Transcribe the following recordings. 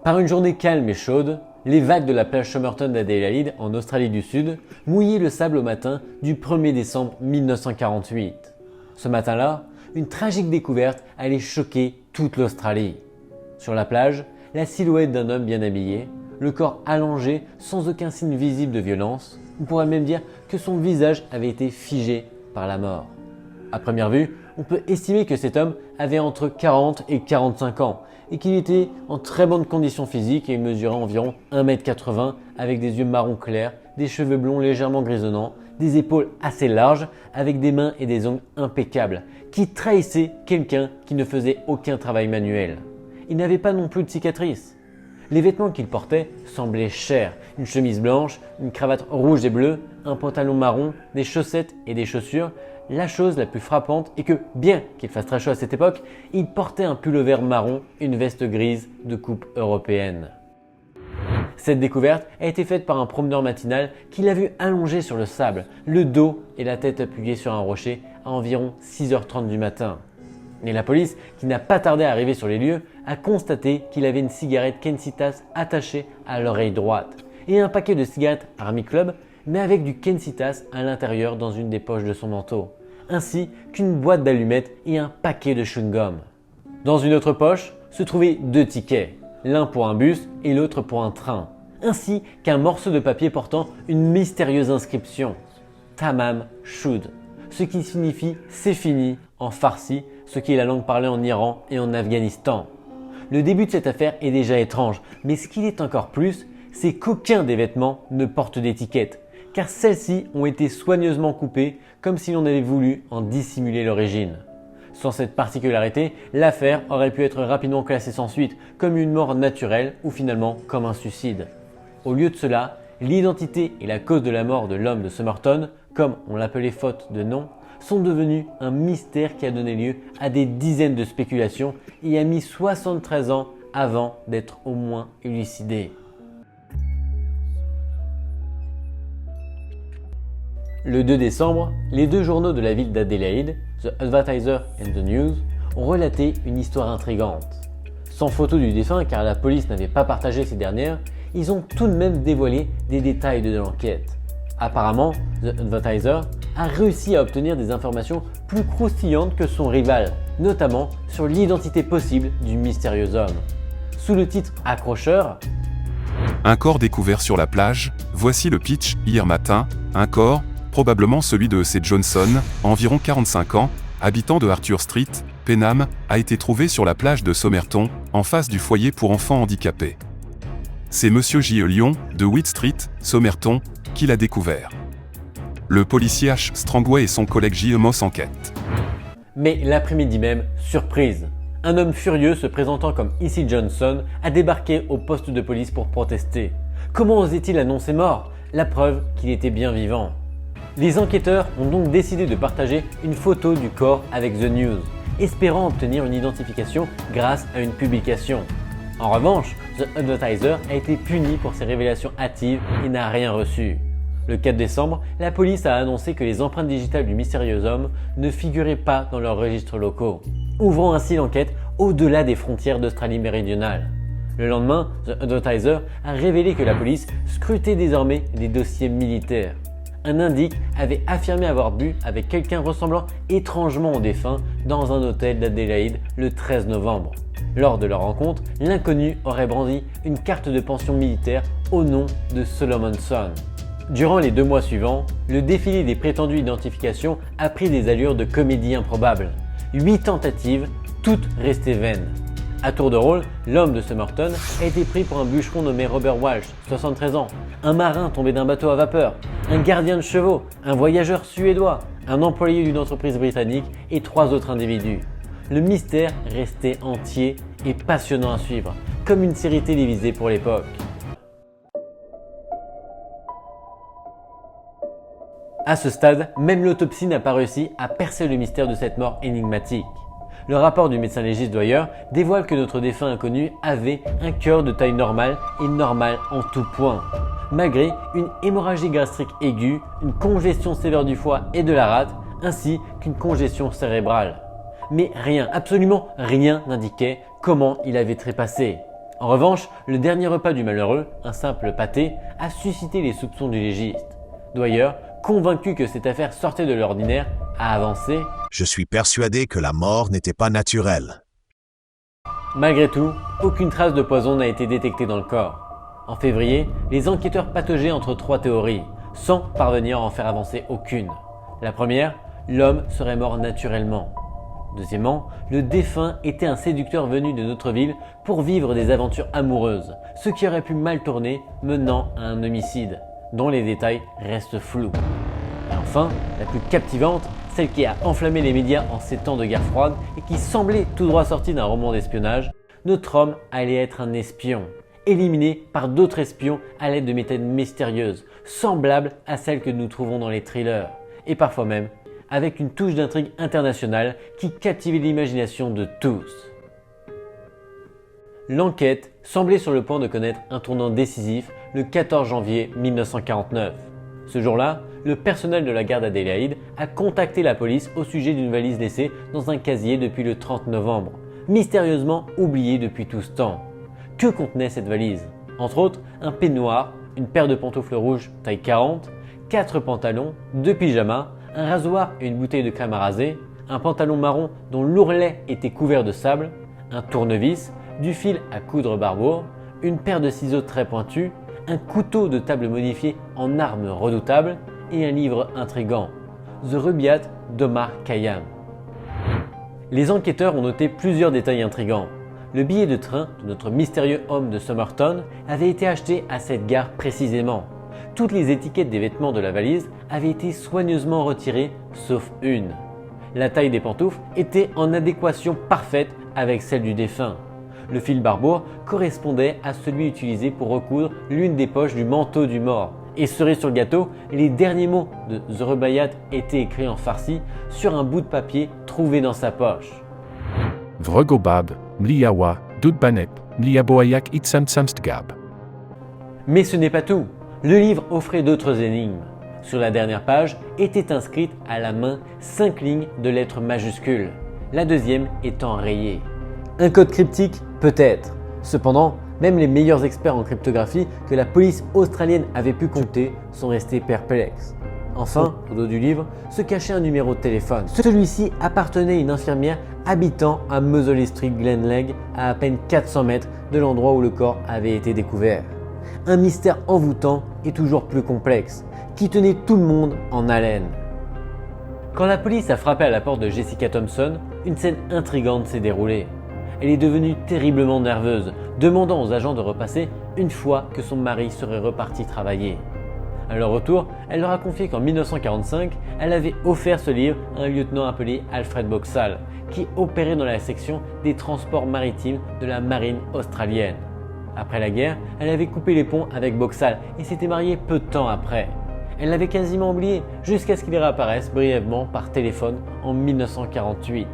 Par une journée calme et chaude, les vagues de la plage Somerton d'Adélaïde en Australie du Sud mouillaient le sable au matin du 1er décembre 1948. Ce matin-là, une tragique découverte allait choquer toute l'Australie. Sur la plage, la silhouette d'un homme bien habillé, le corps allongé sans aucun signe visible de violence, on pourrait même dire que son visage avait été figé par la mort. À première vue, on peut estimer que cet homme avait entre 40 et 45 ans et qu'il était en très bonne condition physique et il mesurait environ 1,80 m avec des yeux marron clair, des cheveux blonds légèrement grisonnants, des épaules assez larges avec des mains et des ongles impeccables qui trahissaient quelqu'un qui ne faisait aucun travail manuel. Il n'avait pas non plus de cicatrices. Les vêtements qu'il portait semblaient chers, une chemise blanche, une cravate rouge et bleue, un pantalon marron, des chaussettes et des chaussures. La chose la plus frappante est que, bien qu'il fasse très chaud à cette époque, il portait un pull-over marron et une veste grise de coupe européenne. Cette découverte a été faite par un promeneur matinal qui l'a vu allongé sur le sable, le dos et la tête appuyés sur un rocher à environ 6h30 du matin. Et la police, qui n'a pas tardé à arriver sur les lieux, a constaté qu'il avait une cigarette Kensitas attachée à l'oreille droite et un paquet de cigarettes Army Club, mais avec du Kensitas à l'intérieur dans une des poches de son manteau, ainsi qu'une boîte d'allumettes et un paquet de chewing-gum. Dans une autre poche se trouvaient 2 tickets, l'un pour un bus et l'autre pour un train, ainsi qu'un morceau de papier portant une mystérieuse inscription « Tamam Shud », ce qui signifie « c'est fini » en farsi, ce qui est la langue parlée en Iran et en Afghanistan. Le début de cette affaire est déjà étrange, mais ce qu'il est encore plus, c'est qu'aucun des vêtements ne porte d'étiquette, car celles-ci ont été soigneusement coupées comme si l'on avait voulu en dissimuler l'origine. Sans cette particularité, l'affaire aurait pu être rapidement classée sans suite, comme une mort naturelle ou finalement comme un suicide. Au lieu de cela, l'identité et la cause de la mort de l'homme de Somerton, comme on l'appelait faute de nom, sont devenus un mystère qui a donné lieu à des dizaines de spéculations et a mis 73 ans avant d'être au moins élucidé. Le 2 décembre, les 2 journaux de la ville d'Adélaïde, The Advertiser et The News, ont relaté une histoire intrigante. Sans photo du défunt car la police n'avait pas partagé ces dernières, ils ont tout de même dévoilé des détails de l'enquête. Apparemment, The Advertiser a réussi à obtenir des informations plus croustillantes que son rival, notamment sur l'identité possible du mystérieux homme. Sous le titre accrocheur, un corps découvert sur la plage, voici le pitch, hier matin, un corps, probablement celui de C. Johnson, environ 45 ans, habitant de Arthur Street, Penham, a été trouvé sur la plage de Somerton, en face du foyer pour enfants handicapés. C'est Monsieur J. Lyon, de Witt Street, Somerton, qui l'a découvert. Le policier H. Strangway et son collègue J. Moss enquêtent. Mais l'après-midi même, surprise, un homme furieux se présentant comme E.C. Johnson a débarqué au poste de police pour protester. Comment osait-il annoncer mort? La preuve qu'il était bien vivant. Les enquêteurs ont donc décidé de partager une photo du corps avec The News, espérant obtenir une identification grâce à une publication. En revanche, The Advertiser a été puni pour ses révélations hâtives et n'a rien reçu. Le 4 décembre, la police a annoncé que les empreintes digitales du mystérieux homme ne figuraient pas dans leurs registres locaux, ouvrant ainsi l'enquête au-delà des frontières d'Australie méridionale. Le lendemain, The Advertiser a révélé que la police scrutait désormais des dossiers militaires. Un indique avait affirmé avoir bu avec quelqu'un ressemblant étrangement au défunt dans un hôtel d'Adélaïde le 13 novembre. Lors de leur rencontre, l'inconnu aurait brandi une carte de pension militaire au nom de Solomon Son. Durant les 2 mois suivants, le défilé des prétendues identifications a pris des allures de comédie improbable. 8 tentatives, toutes restées vaines. À tour de rôle, l'homme de Somerton a été pris pour un bûcheron nommé Robert Walsh, 73 ans, un marin tombé d'un bateau à vapeur, un gardien de chevaux, un voyageur suédois, un employé d'une entreprise britannique et 3 autres individus. Le mystère restait entier et passionnant à suivre, comme une série télévisée pour l'époque. À ce stade, même l'autopsie n'a pas réussi à percer le mystère de cette mort énigmatique. Le rapport du médecin légiste Dwyer dévoile que notre défunt inconnu avait un cœur de taille normale et normal en tout point, malgré une hémorragie gastrique aiguë, une congestion sévère du foie et de la rate, ainsi qu'une congestion cérébrale. Mais rien, absolument rien n'indiquait comment il avait trépassé. En revanche, le dernier repas du malheureux, un simple pâté, a suscité les soupçons du légiste. Dwyer, convaincu que cette affaire sortait de l'ordinaire, a avancé « Je suis persuadé que la mort n'était pas naturelle. » Malgré tout, aucune trace de poison n'a été détectée dans le corps. En février, les enquêteurs pataugeaient entre 3 théories, sans parvenir à en faire avancer aucune. La première, l'homme serait mort naturellement. Deuxièmement, le défunt était un séducteur venu de notre ville pour vivre des aventures amoureuses, ce qui aurait pu mal tourner menant à un homicide, dont les détails restent flous. Et enfin, la plus captivante, celle qui a enflammé les médias en ces temps de guerre froide et qui semblait tout droit sortie d'un roman d'espionnage, notre homme allait être un espion, éliminé par d'autres espions à l'aide de méthodes mystérieuses, semblables à celles que nous trouvons dans les thrillers, et parfois même avec une touche d'intrigue internationale qui captivait l'imagination de tous. L'enquête semblait sur le point de connaître un tournant décisif le 14 janvier 1949. Ce jour-là, le personnel de la gare d'Adélaïde a contacté la police au sujet d'une valise laissée dans un casier depuis le 30 novembre, mystérieusement oubliée depuis tout ce temps. Que contenait cette valise? Entre autres, un peignoir, une paire de pantoufles rouges taille 40, 4 pantalons, 2 pyjamas, un rasoir et une bouteille de crème à raser, un pantalon marron dont l'ourlet était couvert de sable, un tournevis, du fil à coudre barbour, une paire de ciseaux très pointus, un couteau de table modifié en arme redoutable et un livre intrigant, The Rubaiyat d'Omar Khayyam. Les enquêteurs ont noté plusieurs détails intrigants. Le billet de train de notre mystérieux homme de Somerton avait été acheté à cette gare précisément. Toutes les étiquettes des vêtements de la valise avaient été soigneusement retirées, sauf une. La taille des pantoufles était en adéquation parfaite avec celle du défunt. Le fil barbour correspondait à celui utilisé pour recoudre l'une des poches du manteau du mort. Et cerise sur le gâteau, les derniers mots de The Rubaiyat étaient écrits en farsi sur un bout de papier trouvé dans sa poche. Vrogobab, Mliawa, Dudbanep, Mliaboayak Itsamtsamstgab. Mais ce n'est pas tout. Le livre offrait d'autres énigmes. Sur la dernière page étaient inscrites à la main 5 lignes de lettres majuscules, la deuxième étant rayée. Un code cryptique? Peut-être. Cependant, même les meilleurs experts en cryptographie que la police australienne avait pu compter sont restés perplexes. Enfin, au dos du livre, se cachait un numéro de téléphone. Celui-ci appartenait à une infirmière habitant à Moseley Street, Glenlegg, à peine 400 mètres de l'endroit où le corps avait été découvert. Un mystère envoûtant et toujours plus complexe, qui tenait tout le monde en haleine. Quand la police a frappé à la porte de Jessica Thompson, une scène intrigante s'est déroulée. Elle est devenue terriblement nerveuse, demandant aux agents de repasser une fois que son mari serait reparti travailler. À leur retour, elle leur a confié qu'en 1945, elle avait offert ce livre à un lieutenant appelé Alfred Boxall, qui opérait dans la section des transports maritimes de la marine australienne. Après la guerre, elle avait coupé les ponts avec Boxall et s'était mariée peu de temps après. Elle l'avait quasiment oublié jusqu'à ce qu'il réapparaisse brièvement par téléphone en 1948.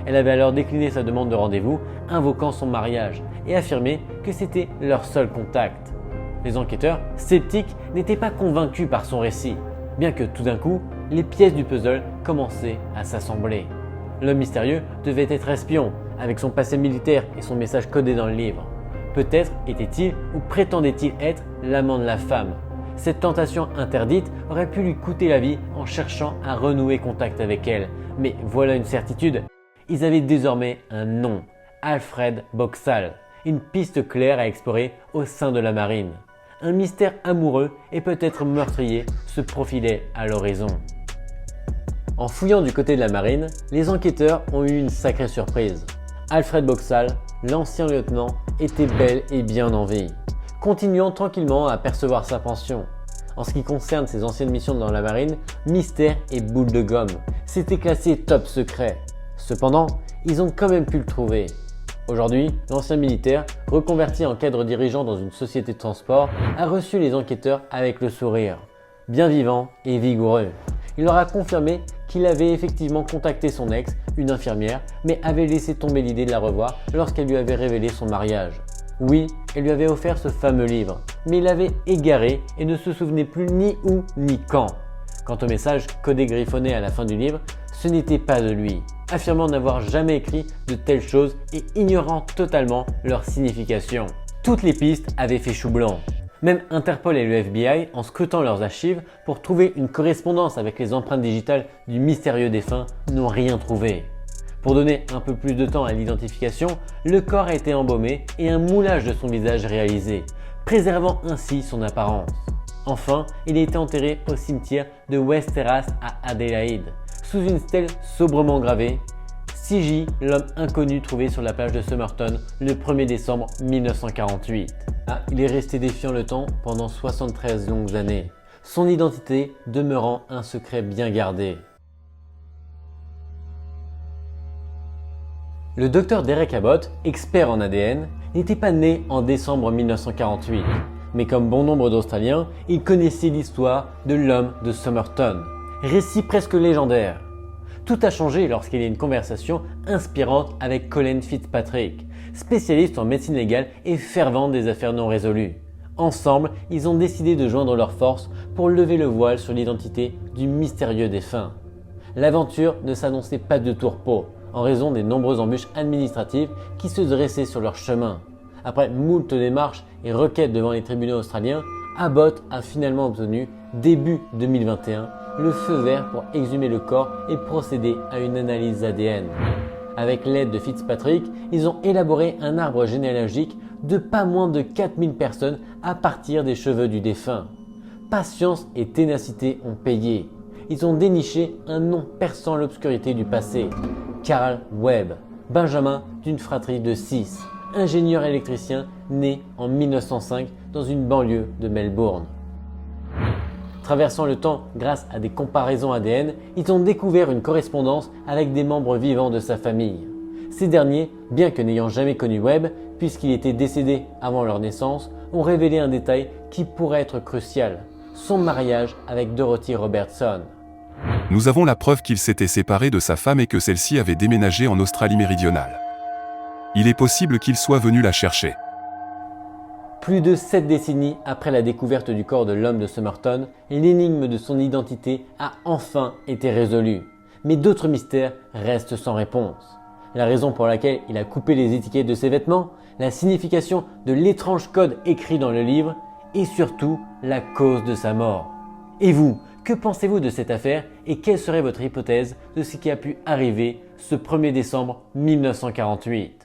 Elle avait alors décliné sa demande de rendez-vous, invoquant son mariage et affirmé que c'était leur seul contact. Les enquêteurs, sceptiques, n'étaient pas convaincus par son récit, bien que tout d'un coup, les pièces du puzzle commençaient à s'assembler. L'homme mystérieux devait être espion, avec son passé militaire et son message codé dans le livre. Peut-être était-il ou prétendait-il être l'amant de la femme. Cette tentation interdite aurait pu lui coûter la vie en cherchant à renouer contact avec elle. Mais voilà une certitude, ils avaient désormais un nom, Alfred Boxall, une piste claire à explorer au sein de la marine. Un mystère amoureux et peut-être meurtrier se profilait à l'horizon. En fouillant du côté de la marine, les enquêteurs ont eu une sacrée surprise. Alfred Boxall, l'ancien lieutenant, était bel et bien en vie, continuant tranquillement à percevoir sa pension. En ce qui concerne ses anciennes missions dans la marine, mystère et boule de gomme, c'était classé top secret. Cependant, ils ont quand même pu le trouver. Aujourd'hui, l'ancien militaire, reconverti en cadre dirigeant dans une société de transport, a reçu les enquêteurs avec le sourire, bien vivant et vigoureux. Il leur a confirmé qu'il avait effectivement contacté son ex, une infirmière, mais avait laissé tomber l'idée de la revoir lorsqu'elle lui avait révélé son mariage. Oui, elle lui avait offert ce fameux livre, mais il l'avait égaré et ne se souvenait plus ni où ni quand. Quant au message codé griffonné à la fin du livre, ce n'était pas de lui, affirmant n'avoir jamais écrit de telles choses et ignorant totalement leur signification. Toutes les pistes avaient fait chou blanc. Même Interpol et le FBI, en scrutant leurs archives pour trouver une correspondance avec les empreintes digitales du mystérieux défunt, n'ont rien trouvé. Pour donner un peu plus de temps à l'identification, le corps a été embaumé et un moulage de son visage réalisé, préservant ainsi son apparence. Enfin, il a été enterré au cimetière de West Terrace à Adélaïde, sous une stèle sobrement gravée CJ, l'homme inconnu trouvé sur la plage de Somerton le 1er décembre 1948. Il est resté défiant le temps pendant 73 longues années, son identité demeurant un secret bien gardé. Le docteur Derek Abbott, expert en ADN, n'était pas né en décembre 1948, mais comme bon nombre d'Australiens, il connaissait l'histoire de l'homme de Somerton, récit presque légendaire. Tout a changé lorsqu'il y a une conversation inspirante avec Colin Fitzpatrick, spécialiste en médecine légale et fervent des affaires non résolues. Ensemble, ils ont décidé de joindre leurs forces pour lever le voile sur l'identité du mystérieux défunt. L'aventure ne s'annonçait pas de tourpeau, en raison des nombreuses embûches administratives qui se dressaient sur leur chemin. Après moult démarches et requêtes devant les tribunaux australiens, Abbott a finalement obtenu, début 2021, le feu vert pour exhumer le corps et procéder à une analyse ADN. Avec l'aide de Fitzpatrick, ils ont élaboré un arbre généalogique de pas moins de 4000 personnes à partir des cheveux du défunt. Patience et ténacité ont payé. Ils ont déniché un nom perçant l'obscurité du passé. Carl Webb, benjamin d'une fratrie de 6, ingénieur électricien né en 1905 dans une banlieue de Melbourne. Traversant le temps grâce à des comparaisons ADN, ils ont découvert une correspondance avec des membres vivants de sa famille. Ces derniers, bien que n'ayant jamais connu Webb, puisqu'il était décédé avant leur naissance, ont révélé un détail qui pourrait être crucial, son mariage avec Dorothy Robertson. Nous avons la preuve qu'il s'était séparé de sa femme et que celle-ci avait déménagé en Australie méridionale. Il est possible qu'il soit venu la chercher. Plus de 7 décennies après la découverte du corps de l'homme de Somerton, l'énigme de son identité a enfin été résolue. Mais d'autres mystères restent sans réponse. La raison pour laquelle il a coupé les étiquettes de ses vêtements, la signification de l'étrange code écrit dans le livre et surtout la cause de sa mort. Et vous, que pensez-vous de cette affaire et quelle serait votre hypothèse de ce qui a pu arriver ce 1er décembre 1948 ?